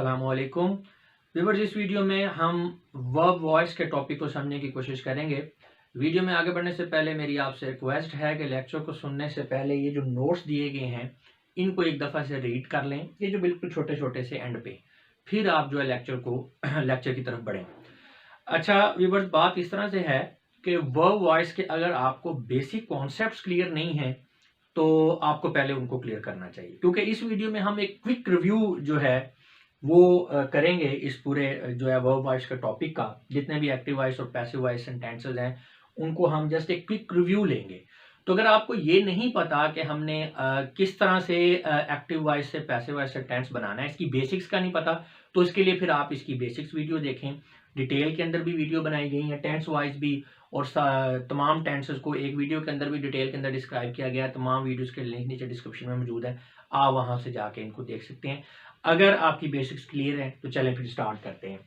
अस्सलामुअलैकुम व्यूअर्स। इस वीडियो में हम वर्ब वॉइस के टॉपिक को समझने की कोशिश करेंगे। वीडियो में आगे बढ़ने से पहले मेरी आपसे रिक्वेस्ट है कि लेक्चर को सुनने से पहले ये जो नोट्स दिए गए हैं इनको एक दफ़ा से रीड कर लें, ये जो बिल्कुल छोटे छोटे से एंड पे, फिर आप जो है लेक्चर की तरफ बढ़ें। अच्छा व्यूअर्स, बात इस तरह से है कि वर्ब वॉइस के अगर आपको बेसिक कॉन्सेप्ट्स क्लियर नहीं है तो आपको पहले उनको क्लियर करना चाहिए, क्योंकि इस वीडियो में हम एक क्विक रिव्यू जो है वो करेंगे इस पूरे जो है वर्ब वॉइस के टॉपिक का। जितने भी एक्टिव वॉइस और पैसिव वॉइस सेंटेंसेस हैं उनको हम जस्ट एक क्विक रिव्यू लेंगे। तो अगर आपको ये नहीं पता कि हमने किस तरह से एक्टिव वॉइस से पैसिव वॉइस सेंटेंस बनाना है, इसकी बेसिक्स का नहीं पता, तो इसके लिए फिर आप इसकी बेसिक्स वीडियो देखें। डिटेल के अंदर भी वीडियो बनाई गई है, टेंस वाइज भी, और तमाम टेंसेस को एक वीडियो के अंदर भी डिटेल के अंदर डिस्क्राइब किया गया है। तमाम वीडियोस के लिंक नीचे डिस्क्रिप्शन में मौजूद है, आप वहां से जाके इनको देख सकते हैं। अगर आपकी बेसिक्स क्लियर है तो चलें फिर स्टार्ट करते हैं।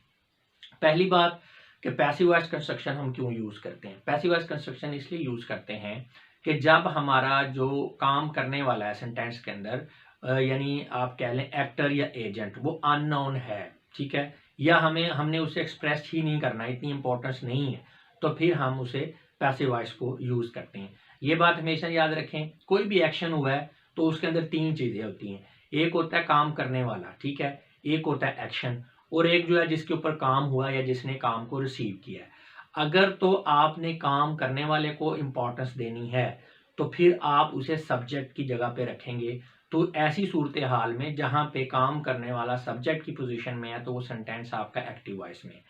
पहली बात कि पैसिव वॉइस कंस्ट्रक्शन हम क्यों यूज करते हैं। पैसिव वॉइस कंस्ट्रक्शन इसलिए यूज करते हैं कि जब हमारा जो काम करने वाला है सेंटेंस के अंदर, यानी आप कह लें एक्टर या एजेंट, वो अननोन है, ठीक है, या हमने उसे एक्सप्रेस ही नहीं करना, इतनी इंपॉर्टेंस नहीं है, तो फिर हम उसे पैसिव वॉइस को यूज करते हैं। ये बात हमेशा याद रखें, कोई भी एक्शन हुआ है तो उसके अंदर तीन चीजें होती हैं। एक होता है काम करने वाला, ठीक है, एक होता है एक्शन, और एक जो है जिसके ऊपर काम हुआ या जिसने काम को रिसीव किया है। अगर तो आपने काम करने वाले को इंपॉर्टेंस देनी है तो फिर आप उसे सब्जेक्ट की जगह पे रखेंगे। तो ऐसी सूरत हाल में जहां पे काम करने वाला सब्जेक्ट की पोजीशन में है तो वो सेंटेंस आपका एक्टिव वॉइस में है।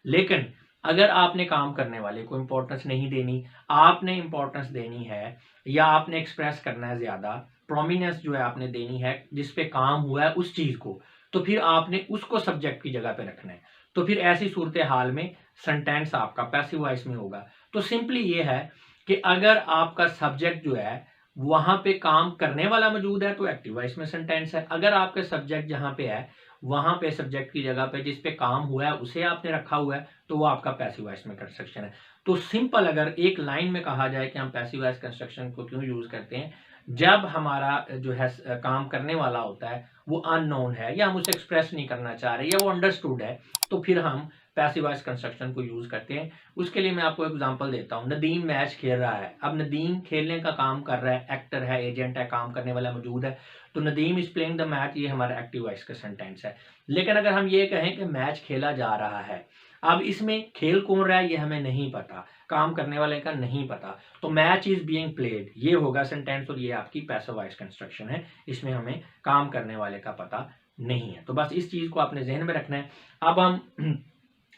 लेकिन अगर आपने काम करने वाले को इंपॉर्टेंस नहीं देनी, आपने इंपॉर्टेंस देनी है या आपने एक्सप्रेस करना है, ज्यादा प्रोमिनेंस जो है आपने देनी है जिस पे काम हुआ है उस चीज को, तो फिर आपने उसको सब्जेक्ट की जगह पे रखना है। तो फिर ऐसी सूरत हाल में सेंटेंस आपका पैसिव वॉइस में होगा। तो सिंपली ये है कि अगर आपका सब्जेक्ट जो है वहां पे काम करने वाला मौजूद है तो एक्टिव वॉइस में सेंटेंस है। अगर आपके सब्जेक्ट जहां पे है वहां पे सब्जेक्ट की जगह पे जिस पे काम हुआ है उसे आपने रखा हुआ है तो वो आपका पैसिव वॉइस में कंस्ट्रक्शन है। तो सिंपल अगर एक लाइन में कहा जाए कि हम पैसिव वॉइस कंस्ट्रक्शन को क्यों यूज करते हैं, जब हमारा जो है काम करने वाला होता है वो अननोन है या हम उसे एक्सप्रेस नहीं करना चाह रहे या वो अंडरस्टूड है, तो फिर हम पैसिव वॉइस कंस्ट्रक्शन को यूज करते हैं। उसके लिए मैं आपको एग्जांपल देता हूँ। नदीम मैच खेल रहा है, अब नदीम खेलने का काम कर रहा है, एक्टर है, एजेंट है, काम करने वाला मौजूद है, तो Nadeem is playing the match, ये हमारा एक्टिव वॉइस का सेंटेंस है। लेकिन अगर हम ये कहें कि मैच खेला जा रहा है, अब इसमें खेल कौन रहा है ये हमें नहीं पता, काम करने वाले का नहीं पता, तो मैच इज बीइंग प्लेड ये होगा सेंटेंस, और ये आपकी पैसिव वॉइस कंस्ट्रक्शन है। इसमें हमें काम करने वाले का पता नहीं है। तो बस इस चीज को आपने जहन में रखना है। अब हम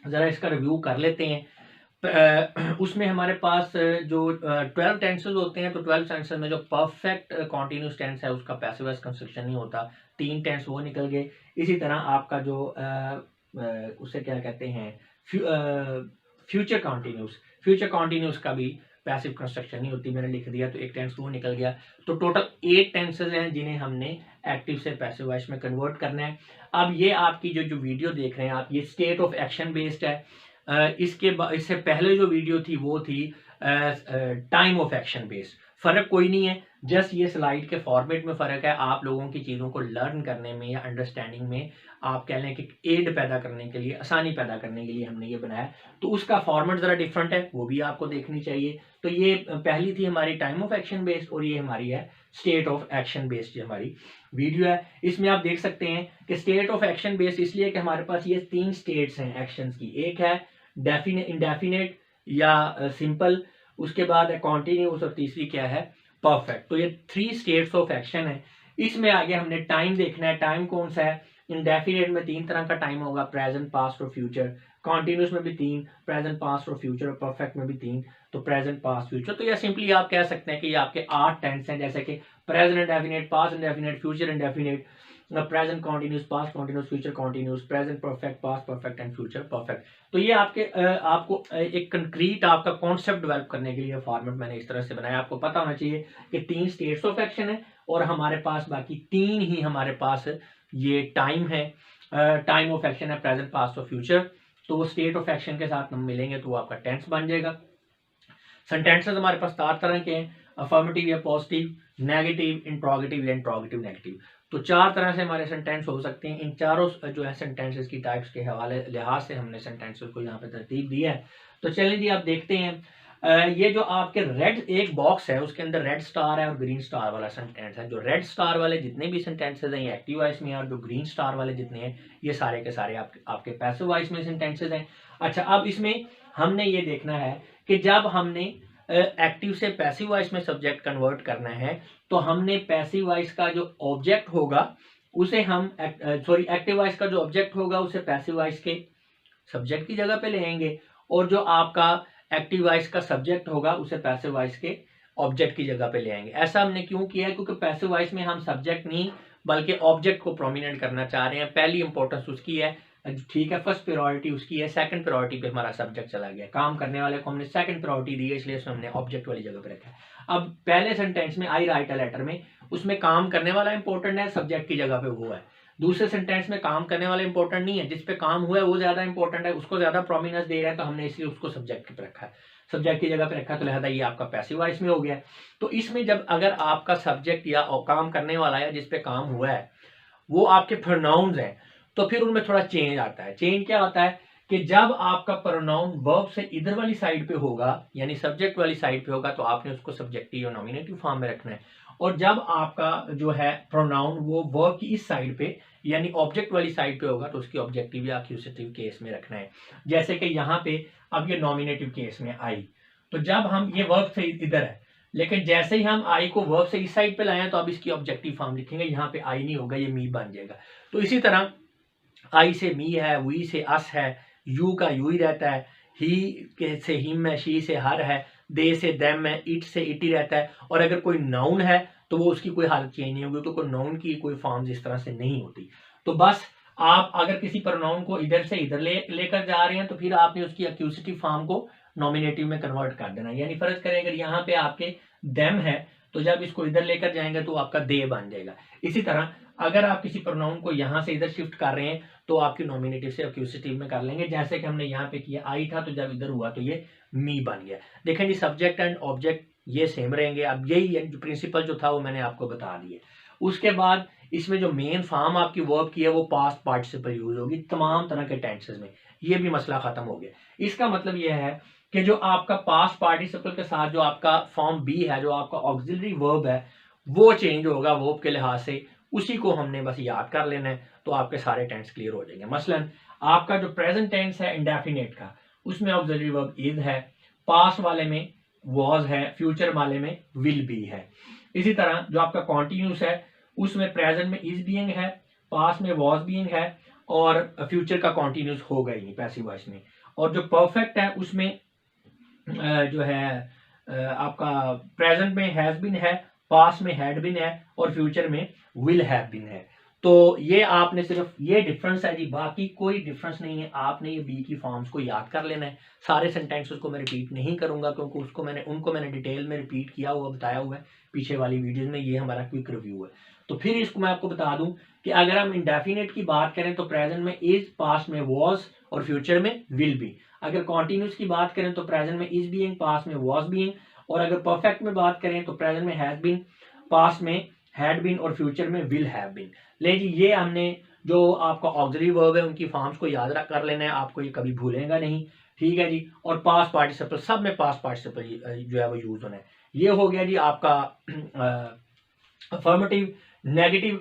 जरा इसका रिव्यू कर लेते हैं। उसमें हमारे पास जो 12 टेंसेस होते हैं, तो 12 टेंसेस में जो परफेक्ट कॉन्टिन्यूस टेंस है उसका पैसिव वॉइस कंस्ट्रक्शन नहीं होता, 3 टेंस वो निकल गए। इसी तरह आपका जो उसे क्या कहते हैं, फ्यूचर कॉन्टिन्यूस का भी पैसिव कंस्ट्रक्शन नहीं होती, मैंने लिख दिया तो एक टेंस वो निकल गया। तो टोटल 8 टेंसेस हैं जिन्हें हमने एक्टिव से पैसिव वॉइस में कन्वर्ट करना है। अब ये आपकी जो वीडियो देख रहे हैं आप, ये स्टेट ऑफ एक्शन बेस्ड है। इससे पहले जो वीडियो थी वो थी टाइम ऑफ एक्शन बेस्ड। फर्क कोई नहीं है, जस्ट ये स्लाइड के फॉर्मेट में फर्क है। आप लोगों की चीजों को लर्न करने में या अंडरस्टैंडिंग में, आप कह लें कि एड पैदा करने के लिए, आसानी पैदा करने के लिए हमने ये बनाया। तो उसका फॉर्मेट जरा डिफरेंट है, वो भी आपको देखनी चाहिए। तो ये पहली थी हमारी टाइम ऑफ एक्शन बेस्ड, और ये हमारी है स्टेट ऑफ एक्शन बेस्ड हमारी वीडियो है। इसमें आप देख सकते हैं कि स्टेट ऑफ एक्शन बेस्ड इसलिए कि हमारे पास ये 3 स्टेट्स हैं एक्शंस की। एक है इंडेफिनेट या सिंपल, उसके बाद है कॉन्टिन्यूस, और तीसरी क्या है, परफेक्ट। तो ये 3 स्टेट्स ऑफ एक्शन है। इसमें आगे हमने टाइम देखना है, टाइम कौन सा है। इंडेफिनेट में 3 तरह का टाइम होगा, प्रेजेंट, पास्ट और फ्यूचर। कॉन्टिन्यूस में भी 3, प्रेजेंट, पास्ट और फ्यूचर। और परफेक्ट में भी 3, तो प्रेजेंट, पास्ट, फ्यूचर। तो यह सिंपली आप कह सकते हैं कि ये आपके 8 टेंस हैं, जैसे कि present indefinite, past indefinite, future indefinite, present continuous, past continuous, future continuous, present perfect, past perfect and future perfect. तो ये आपको एक कंक्रीट आपका कॉन्सेप्ट डेवलप करने के लिए फॉर्मेट मैंने इस तरह से बनाया। आपको पता होना चाहिए कि 3 स्टेट्स ऑफ एक्शन है और हमारे पास बाकी 3 ही हमारे पास ये टाइम है। टाइम ऑफ एक्शन है प्रेजेंट, पास्ट और फ्यूचर। तो वो स्टेट ऑफ एक्शन के साथ हम मिलेंगे तो वो आपका टेंस बन जाएगा। सेंटेंसेस हमारे पास 4 तरह के हैं, अफर्मेटिव या पॉजिटिव, नेगेटिव, इंट्रोगेटिव या इंट्रोगेटिव नेगेटिव। तो 4 तरह से हमारे सेंटेंस हो सकते हैं। इन चारों जो है सेंटेंसेस की टाइप्स के हवाले लिहाज से हमने सेंटेंसेस को यहाँ पे तरतीब दी है। तो चलिए जी आप देखते हैं। ये जो आपके रेड एक बॉक्स है उसके अंदर रेड स्टार है और ग्रीन स्टार वाला सेंटेंस है। जो रेड स्टार वाले जितने भी सेंटेंसेस हैं ये एक्टिव वॉइस में, और जो ग्रीन स्टार वाले जितने हैं ये सारे के सारे आपके पैसिव वॉइस में सेंटेंसेस हैं। अच्छा, अब इसमें हमने ये देखना है कि जब हमने एक्टिव से पैसिव वॉइस में सब्जेक्ट कन्वर्ट करना है तो हमने पैसिव वॉइस का जो ऑब्जेक्ट होगा उसे हम एक्टिव वॉइस का जो ऑब्जेक्ट होगा उसे पैसिव वॉइस के सब्जेक्ट की जगह पे ले आएंगे, और जो आपका एक्टिव वॉइस का सब्जेक्ट होगा उसे पैसिव वॉइस के ऑब्जेक्ट की जगह पे ले आएंगे। ऐसा हमने क्यों किया है? क्योंकि पैसिव वॉइस में हम सब्जेक्ट नहीं बल्कि ऑब्जेक्ट को प्रोमिनेंट करना चाह रहे हैं। पहली इंपॉर्टेंस उसकी है, ठीक है, फर्स्ट प्रायोरिटी उसकी है। सेकंड प्रायोरिटी पे हमारा सब्जेक्ट चला गया, काम करने वाले को हमने सेकंड प्रायोरिटी दी है, इसलिए उसमें हमने ऑब्जेक्ट वाली जगह पे रखा है। अब पहले सेंटेंस में आई राइट अ लेटर में उसमें काम करने वाला इंपॉर्टेंट है, सब्जेक्ट की जगह पे वो है। दूसरे सेंटेंस में काम करने वाला इंपॉर्टेंट नहीं है, जिस पे काम हुआ है वो ज्यादा इंपॉर्टेंट है, उसको ज्यादा प्रोमिनेंस दे रहा है, तो हमने इसलिए उसको सब्जेक्ट पे रखा है, सब्जेक्ट की जगह पे रखा है। तो लिहाजा ये आपका पैसिव वॉइस में हो गया। तो इसमें जब अगर आपका सब्जेक्ट या काम करने वाला है जिसपे काम हुआ है वो आपके प्रोनाउंस हैं, तो फिर उनमें थोड़ा चेंज आता है। चेंज क्या होता है कि जब आपका प्रोनाउन वर्ब से इधर वाली साइड पे होगा यानी सब्जेक्ट वाली साइड पे होगा तो आपने उसको सब्जेक्टिव या नॉमिनेटिव फॉर्म में रखना है, और जब आपका जो है प्रोनाउन वो वर्ब की इस साइड पे यानी ऑब्जेक्ट वाली साइड पे होगा तो उसकी ऑब्जेक्टिव या एक्यूजेटिव केस में रखना है। जैसे कि यहाँ पे अब ये नॉमिनेटिव केस में आई, तो जब हम ये वर्ब से इधर है लेकिन जैसे ही हम आई को वर्ब से इस साइड पे लाए तो अब इसकी ऑब्जेक्टिव फॉर्म लिखेंगे, यहाँ पे आई नहीं होगा, ये मी बन जाएगा। तो इसी तरह आई से मी है, वी से अस है, यू का यू ही रहता है, ही से हिम है, शी से हर है, दे से देम है, इट से इट ही रहता है। और अगर कोई नाउन है तो वो उसकी कोई हालत चेंज नहीं होगी क्योंकि नाउन की कोई फॉर्म इस तरह से नहीं होती। तो बस आप अगर किसी प्रोनाउन को इधर से इधर लेकर जा रहे हैं तो फिर आपने उसकी एक्यूजेटिव फॉर्म को नॉमिनेटिव में कन्वर्ट कर देना। यानी फर्ज करें अगर यहाँ पे आपके देम है तो जब इसको इधर लेकर जाएंगे तो आपका दे बन जाएगा। इसी तरह अगर आप किसी प्रोनाउन को यहाँ से इधर शिफ्ट कर रहे हैं तो आपकी नॉमिनेटिव से एक्यूजेटिव में कर लेंगे, जैसे कि हमने यहाँ पे किया आई था तो जब इधर हुआ तो ये मी बन गया। देखें जी, सब्जेक्ट एंड ऑब्जेक्ट ये सेम रहेंगे। अब यही जो प्रिंसिपल जो था वो मैंने आपको बता दिया। उसके बाद इसमें जो मेन फॉर्म आपकी वर्ब की है वो पास्ट पार्टिसिपल यूज होगी तमाम तरह के टेंसेस में। ये भी मसला खत्म हो गया। इसका मतलब यह है कि जो आपका पास्ट पार्टिसिपल के साथ जो आपका फॉर्म बी है, जो आपका ऑक्सिलरी वर्ब है, वो चेंज होगा वर्ब के लिहाज से, उसी को हमने बस याद कर लेना है तो आपके सारे टेंस क्लियर हो जाएंगे। मसलन आपका जो प्रेजेंट टेंस है इंडेफिनेट का, उसमें ऑक्सिलरी वर्ब इज है, पास्ट वाले में वॉज है, फ्यूचर वाले में विल बी है। इसी तरह जो आपका कॉन्टिन्यूस है उसमें प्रेजेंट में इज बीइंग है, पास्ट में वॉज बीइंग है, और फ्यूचर का कॉन्टिन्यूस होगा ही नहीं पैसिव वॉइस में। और जो परफेक्ट है उसमें जो है आपका प्रेजेंट में हैज बीन है, पास्ट में हैड बीन है, और फ्यूचर में विल हैव बीन है। तो ये आपने सिर्फ ये डिफरेंस है जी, बाकी कोई डिफरेंस नहीं है। आपने ये बी की फॉर्म्स को याद कर लेना है। सारे सेंटेंसेस को मैं रिपीट नहीं करूंगा क्योंकि उनको मैंने डिटेल में रिपीट किया हुआ बताया हुआ है पीछे वाली वीडियोज में। ये हमारा क्विक रिव्यू है। तो फिर इसको मैं आपको बता दूं कि अगर हम इंडेफिनेट की बात करें तो प्रेजेंट में इज, पास्ट में वॉज, और फ्यूचर में विल बी। अगर कॉन्टिन्यूस की बात करें तो प्रेजेंट में इज बीइंग, पास्ट में वॉज बीइंग, और अगर परफेक्ट में बात करें तो प्रेजेंट में हैज बीन, पास्ट में हैड बीन, और फ्यूचर में विल हैव बीन। ले जी, ये हमने जो आपका ऑक्सिलरी वर्ब है उनकी फॉर्म्स को याद कर लेना है, आपको ये कभी भूलेगा नहीं, ठीक है जी। और पास्ट पार्टिसिपल, सब में पास्ट पार्टिसिपल जो है वो यूज होना है। ये हो गया जी आपका अफर्मेटिव। नेगेटिव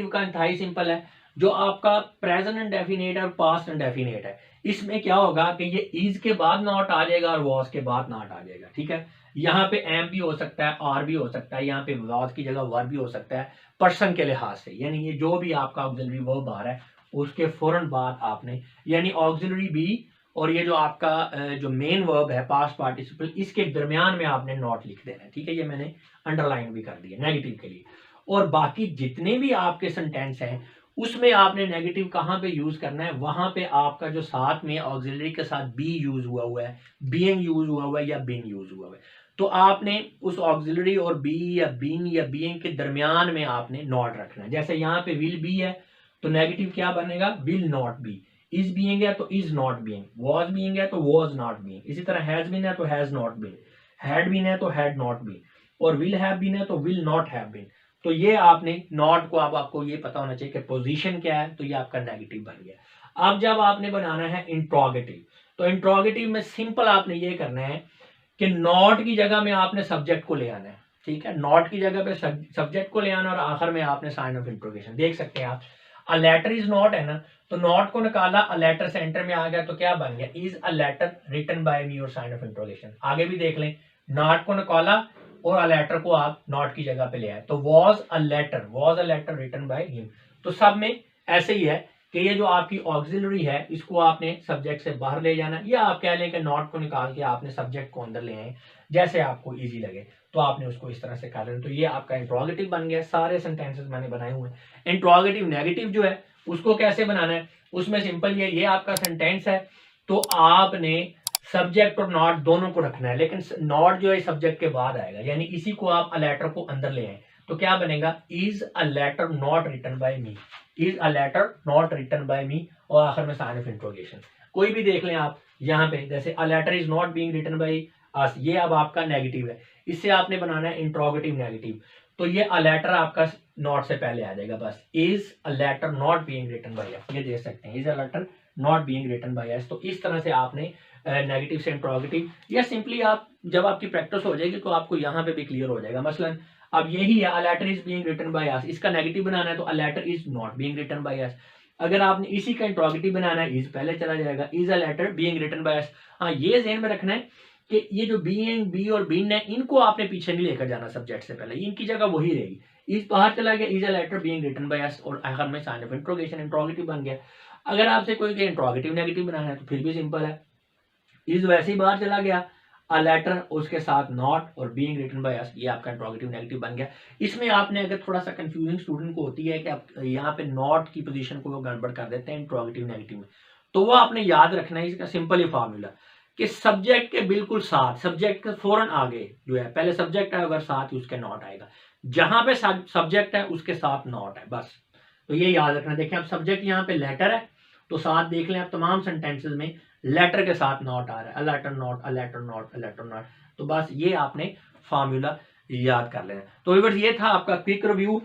का इंतहाई सिंपल है। जो आपका प्रेजेंट इंडेफिनेट और पास्ट इंडेफिनेट है, इसमें क्या होगा कि ये इज के बाद नॉट आ जाएगा और वॉज के बाद नॉट आ जाएगा, ठीक है। यहाँ पे एम भी हो सकता है, आर भी हो सकता है, यहाँ पे वॉज की जगह वर भी हो सकता है पर्सन के लिहाज से। यानी ये जो भी आपका ऑक्सिलरी वर्ब आ रहा है उसके फौरन बाद आपने यानी ऑक्सिलरी बी और ये जो आपका जो मेन वर्ब है पास्ट पार्टिसिपल, इसके दरमियान में आपने नॉट लिख देना है, ठीक है। ये मैंने अंडरलाइन भी कर दिया नेगेटिव के लिए। और बाकी जितने भी आपके सेंटेंस हैं उसमें आपने नेगेटिव कहाँ पे यूज करना है, वहां पे आपका जो साथ में ऑक्सिलरी के साथ बी यूज हुआ है, बीइंग यूज हुआ है या बीन यूज हुआ है, तो आपने उस ऑक्सिलरी और बी या बीन या बीइंग के दरमियान में आपने नॉट रखना है। जैसे यहाँ पे विल बी है तो नेगेटिव क्या बनेगा, will not be. Is being है तो is not being, was being है तो वॉज नॉट बीइंग। इसी तरह हैज बीन है तो has not been, had been है तो हैड नॉट बीन, और विल हैव बीन है तो विल नॉट हैव बीन। तो ये आपने नॉट को अब आपको ये पता होना चाहिए कि पोजीशन क्या है, तो ये आपका नेगेटिव बन गया। अब जब आपने बनाना है इंट्रोगेटिव, तो इंट्रोगेटिव में सिंपल आपने ये करना है कि नॉट की जगह में आपने सब्जेक्ट को ले आना है, ठीक है, नॉट की जगह पे सब्जेक्ट को ले आना और आखिर में आपने साइन ऑफ इंट्रोगेशन। देख सकते हैं आप, अ लेटर इज नॉट है ना, तो नॉट को निकाला, अ लेटर सेंटर में आ गया, तो क्या बन गया, is a letter written by me और साइन ऑफ इंट्रोगेशन। आगे भी देख लें, नॉट को निकाला और अ लेटर को आप नॉट की जगह पे ले आए, तो was a letter written by him. तो सब में ऐसे ही है कि ये जो आपकी ऑक्सिलरी है इसको आपने सब्जेक्ट से बाहर ले जाना, या आप कह लें कि नॉट को निकाल के आपने सब्जेक्ट को अंदर ले आए, जैसे आपको इजी लगे, तो आपने उसको इस तरह से कर लेना। तो ये आपका इंट्रोगेटिव बन गया। सारे सेंटेंसेस मैंने बनाए हुए हैं। इंट्रोगेटिव नेगेटिव जो है उसको कैसे बनाना है, उसमें सिंपल ये आपका सेंटेंस है, तो आपने सब्जेक्ट और नॉट दोनों को रखना है, लेकिन नॉट जो है सब्जेक्ट के बाद आएगा, यानी इसी को आप अ लेटर को अंदर ले आए, तो क्या बनेगा, is a letter not written by me, is a letter not written by me, और आखिर में साइन ऑफ इंट्रोगेशन। कोई भी देख लें आप यहाँ पे, जैसे a letter is not being written by us, ये अब आपका नेगेटिव है, इससे आपने बनाना है इंट्रोगेटिव नेगेटिव, तो ये अ लेटर आपका नॉट से पहले आ जाएगा, बस is a letter not being written by us, ये देख सकते हैं, is a letter not being written by us. तो इस तरह से आपने नेगेटिव से इंट्रोगेटिव, या सिंपली आप जब आपकी प्रैक्टिस हो जाएगी तो आपको यहाँ पे भी क्लियर हो जाएगा। मसलन अब यही है, a letter is being written by us, इसका नेगेटिव बनाना है तो a letter is not being written by us. अगर आपने इसी का इंट्रोगेटिव बनाना है, इज पहले चला जाएगा, is a letter being written by us. हाँ, ये ज़हन में रखना है कि ये जो बीइंग, बी और बीन है, इनको आपने पीछे नहीं लेकर जाना सब्जेक्ट से पहले, इनकी जगह वही रहेगी। इज बाहर चला गया, is a letter being written by us, और आखिर में साइन ऑफ इंट्रोगेशन, इंट्रोगेटिव बन गया। अगर आपसे कोई इंट्रोगेटिव नेगेटिव बनाना है तो फिर भी सिंपल है, इज वैसे ही बाहर चला गया, अ लेटर उसके साथ नॉट और बीइंग रिटन बाय अस, ये आपका इंट्रोगेटिव नेगेटिव बन गया। इसमें आपने अगर थोड़ा सा कंफ्यूजिंग स्टूडेंट को होती है कि आप यहाँ पे नॉट की पोजीशन को वो गड़बड़ कर देते हैं इंट्रोगेटिव नेगेटिव में, तो वो आपने याद रखना है इसका सिंपल ही फार्मूला कि सब्जेक्ट के बिल्कुल साथ, सब्जेक्ट के फौरन आगे जो है, पहले सब्जेक्ट है, अगर साथ ही उसके नॉट आएगा, जहां पे सब्जेक्ट है उसके साथ नॉट है, बस। तो ये याद रखना। देखिए अब सब्जेक्ट यहाँ पे लेटर है, तो साथ देख लें आप तमाम सेंटेंसेस में लेटर के साथ नॉट आ रहा है, a letter not, a letter not, a letter not. तो बस ये आपने फार्मूला याद कर लेना। तो व्यूअर्स ये था आपका क्विक रिव्यू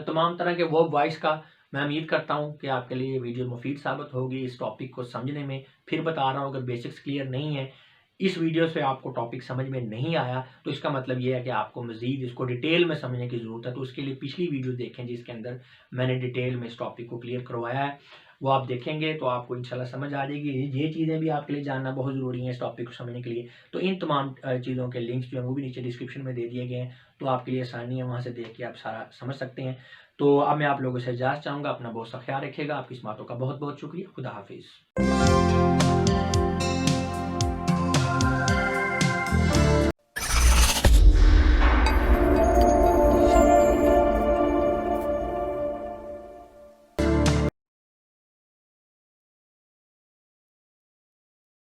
तमाम तरह के वर्ब वॉइस का। मैं उम्मीद करता हूं कि आपके लिए ये वीडियो मुफीद साबित होगी इस टॉपिक को समझने में। फिर बता रहा हूं, अगर बेसिक्स क्लियर नहीं है, इस वीडियो से आपको टॉपिक समझ में नहीं आया, तो इसका मतलब ये है कि आपको मजीद इसको डिटेल में समझने की ज़रूरत है। तो उसके लिए पिछली वीडियो देखें जिसके अंदर मैंने डिटेल में इस टॉपिक को क्लियर करवाया है, वो आप देखेंगे तो आपको इंशाल्लाह समझ आ जाएगी। ये चीज़ें भी आपके लिए जानना बहुत ज़रूरी है इस टॉपिक को समझने के लिए। तो इन तमाम चीज़ों के लिंक्स जो हैं वो भी नीचे डिस्क्रिप्शन में दे दिए गए हैं, तो आपके लिए आसानी है, वहाँ से देख के आप सारा समझ सकते हैं। तो अब मैं आप लोगों से इजाज़त चाहूँगा। अपना बहुत सा ख्याल रखिएगा। आपकी इस बातों का बहुत बहुत शुक्रिया। खुदा हाफिज़।